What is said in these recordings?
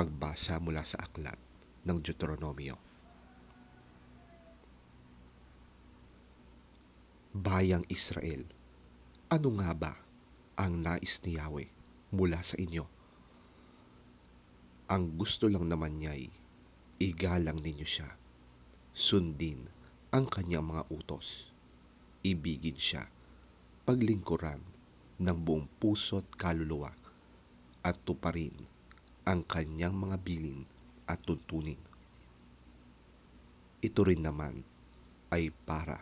Pagbasa mula sa aklat ng Deuteronomio. Bayang Israel, ano nga ba ang nais ni Yahweh mula sa inyo? Ang gusto lang naman niya'y igalang ninyo siya, sundin ang kanyang mga utos, ibigin siya, paglingkuran ng buong puso't kaluluwa, at tuparin ang kanyang mga bilin at tuntunin. Ito rin naman ay para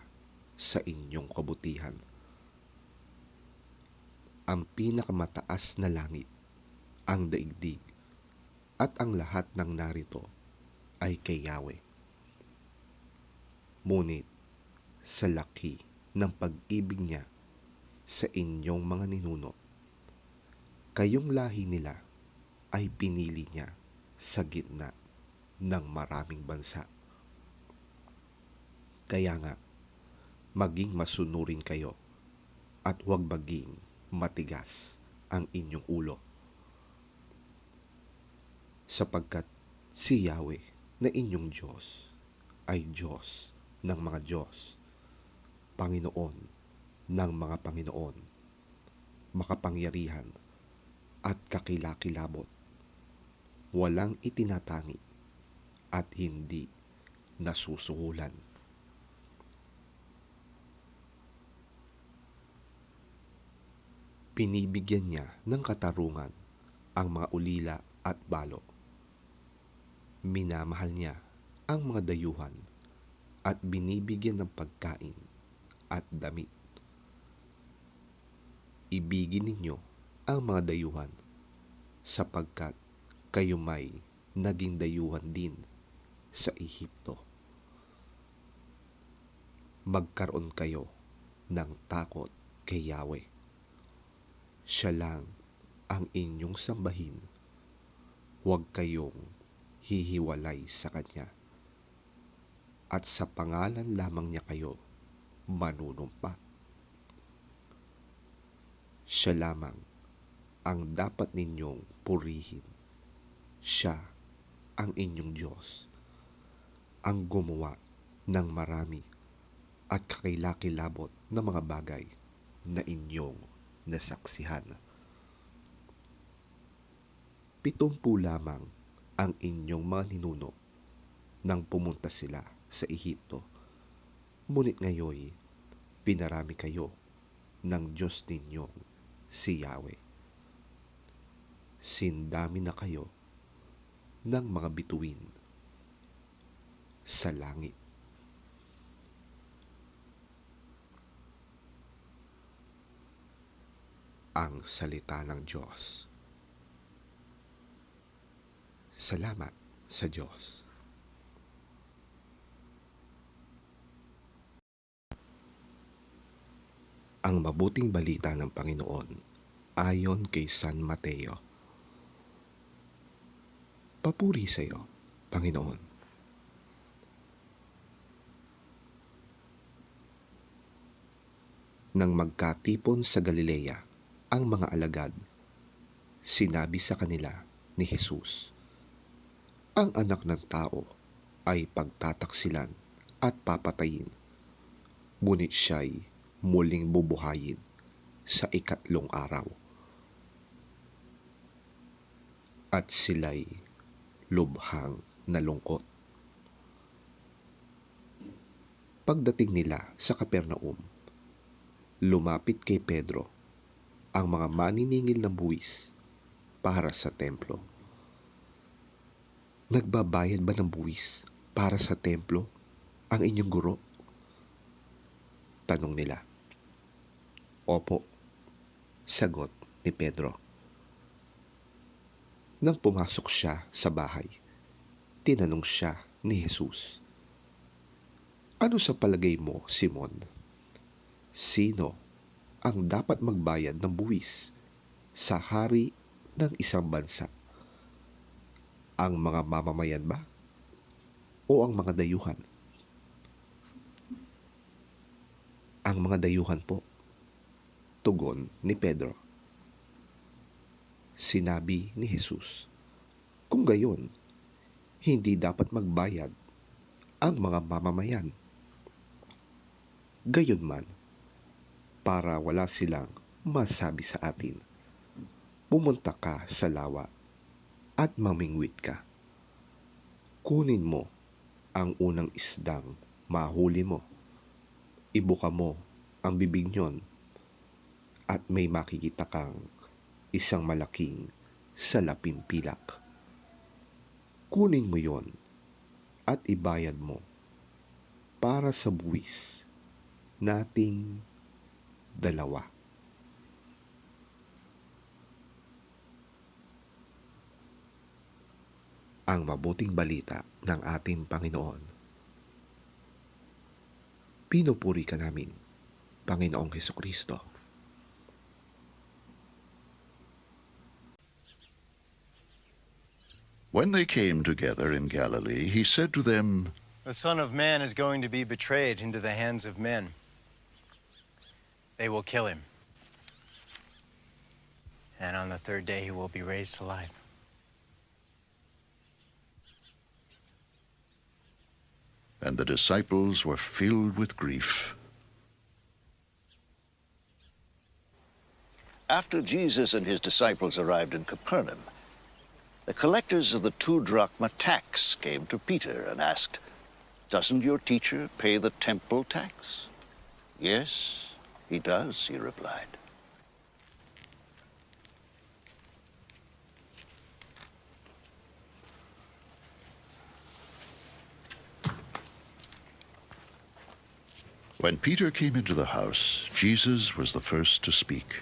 sa inyong kabutihan. Ang pinakamataas na langit, ang daigdig, at ang lahat ng narito ay kay Yahweh. Ngunit sa laki ng pag-ibig niya sa inyong mga ninuno, kayong lahi nila ay pinili niya sa gitna ng maraming bansa. Kaya nga, maging masunurin kayo at huwag maging matigas ang inyong ulo. Sapagkat si Yahweh na inyong Diyos ay Diyos ng mga Diyos, Panginoon ng mga Panginoon, makapangyarihan at kakilakilabot, walang itinatangi at hindi nasusuhulan. Pinibigyan niya ng katarungan ang mga ulila at balo. Minamahal niya ang mga dayuhan at binibigyan ng pagkain at damit. Ibigin ninyo ang mga dayuhan sapagkat kayo may naging dayuhan din sa Ehipto. Magkaroon kayo ng takot kay Yahweh. Siya lang ang inyong sambahin. Huwag kayong hihiwalay sa Kanya. At sa pangalan lamang niya kayo manunumpa. Siya lamang ang dapat ninyong purihin. Siya ang inyong Diyos, ang gumawa ng marami at kakilakilabot na mga bagay na inyong nasaksihan. 70 lamang ang inyong mga ninuno nang pumunta sila sa Ehipto. Ngunit ngayon, pinarami kayo ng Diyos ninyong si Yahweh. Sindami na kayo ng mga bituin sa langit. Ang salita ng Diyos. Salamat sa Diyos. Ang mabuting balita ng Panginoon ayon kay San Mateo. Papuri sa iyo, Panginoon. Nang magkatipon sa Galilea ang mga alagad, sinabi sa kanila ni Jesus, ang anak ng tao ay pagtataksilan at papatayin, ngunit siya'y muling bubuhayin sa 3 araw. At sila'y lubhang nalungkot. Pagdating nila sa Capernaum, lumapit kay Pedro ang mga maniningil ng buwis para sa templo. Nagbabayad ba ng buwis para sa templo ang inyong guro? Tanong nila. Opo, sagot ni Pedro. Nang pumasok siya sa bahay, tinanong siya ni Jesus, ano sa palagay mo, Simon? Sino ang dapat magbayad ng buwis sa hari ng isang bansa? Ang mga mamamayan ba? O ang mga dayuhan? Ang mga dayuhan po, tugon ni Pedro. Sinabi ni Jesus, Kung gayon, hindi dapat magbayad ang mga mamamayan. Gayunman, para wala silang masabi sa atin, pumunta ka sa lawa at mamingwit ka. Kunin mo ang unang isdang mahuli mo. Ibuka mo ang bibig niyon at may makikita kang isang malaking salapin pilak. Kunin mo yon at ibayad mo para sa buwis nating dalawa. Ang mabuting balita ng ating Panginoon. Pinupuri ka namin, Panginoong Hesukristo. When they came together in Galilee, he said to them, The Son of Man is going to be betrayed into the hands of men. They will kill him. And on the third day he will be raised to life. And the disciples were filled with grief. After Jesus and his disciples arrived in Capernaum, the collectors of the 2-drachma tax came to Peter and asked, "Doesn't your teacher pay the temple tax?" "Yes, he does," he replied. When Peter came into the house, Jesus was the first to speak.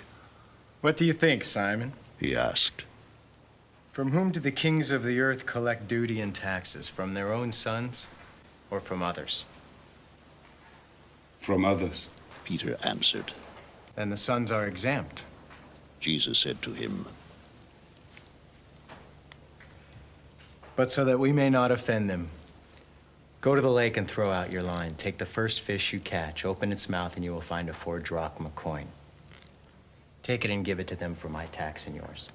What do you think, Simon? He asked, From whom do the kings of the earth collect duty and taxes? From their own sons or from others? From others. Peter answered. Then the sons are exempt. Jesus said to him, But so that we may not offend them, go to the lake and throw out your line. Take the first fish you catch, open its mouth, and you will find a 4-drachma coin. Take it and give it to them for my tax and yours.